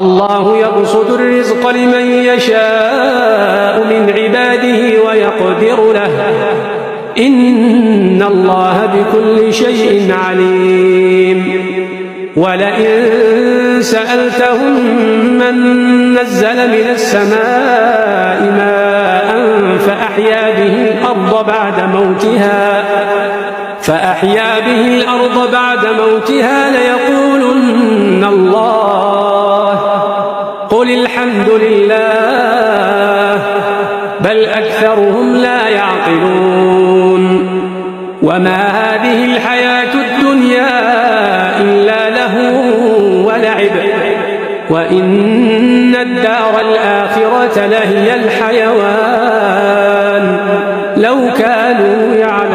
الله يبسط الرزق لمن يشاء من عباده ويقدر له إن الله بكل شيء عليم. ولئن سألتهم من نزل من السماء ماء فأحيا به الأرض بعد موتها ليقولن الله. قل الحمد لله بل أكثرهم لا يعقلون. وما هذه الحياة الدنيا إلا لهو ولعب وإن الدار الآخرة لهي الحيوان لو كانوا يعلمون.